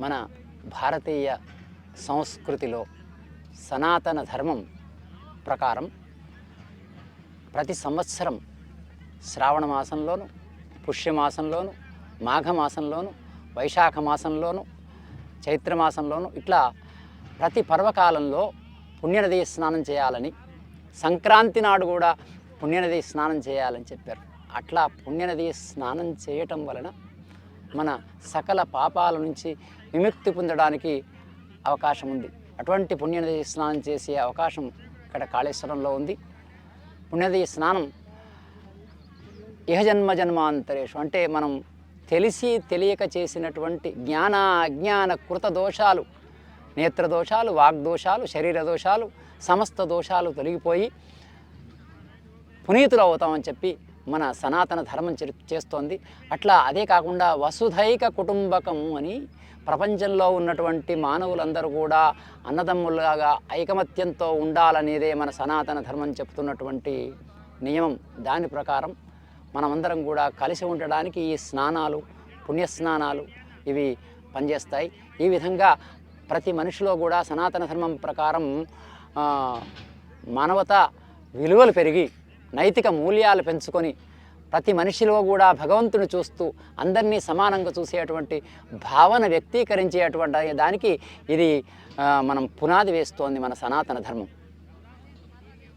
మన భారతీయ సంస్కృతిలో సనాతన ధర్మం ప్రకారం ప్రతి సంవత్సరం శ్రావణ మాసంలోను, పుష్యమాసంలోను, మాఘమాసంలోను, వైశాఖ మాసంలోను, చైత్రమాసంలోను ఇట్లా ప్రతి పర్వకాలంలో పుణ్యనది స్నానం చేయాలని, సంక్రాంతి నాడు కూడా పుణ్యనది స్నానం చేయాలని చెప్పారు. అట్లా పుణ్యనది స్నానం చేయటం వలన మన సకల పాపాల నుంచి విముక్తి పొందడానికి అవకాశం ఉంది. అటువంటి పుణ్యనది స్నానం చేసే అవకాశం ఇక్కడ కాళేశ్వరంలో ఉంది. పుణ్యనది స్నానం ఇహజన్మ జన్మాంతరేషు అంటే మనం తెలిసి తెలియక చేసినటువంటి జ్ఞాన అజ్ఞాన కృత దోషాలు, నేత్ర దోషాలు, వాగ్దోషాలు, శరీర దోషాలు, సమస్త దోషాలు తొలగిపోయి పునీతులు అవుతామని చెప్పి మన సనాతన ధర్మం చేస్తోంది. అట్లా అదే కాకుండా వసుధైక కుటుంబకం అని ప్రపంచంలో ఉన్నటువంటి మానవులందరూ కూడా అన్నదమ్ములుగా ఐకమత్యంతో ఉండాలనేదే మన సనాతన ధర్మం చెప్తున్నటువంటి నియమం. దాని ప్రకారం మనమందరం కూడా కలిసి ఉండడానికి ఈ స్నానాలు, పుణ్యస్నానాలు ఇవి పనిచేస్తాయి. ఈ విధంగా ప్రతి మనిషిలో కూడా సనాతన ధర్మం ప్రకారం మానవతా విలువలు పెరిగి నైతిక మూల్యాలు పెంచుకొని ప్రతి మనిషిలో కూడా భగవంతుని చూస్తూ అందరినీ సమానంగా చూసేటువంటి భావన వ్యక్తీకరించేటువంటి దానికి ఇది మనం పునాది వేస్తోంది మన సనాతన ధర్మం.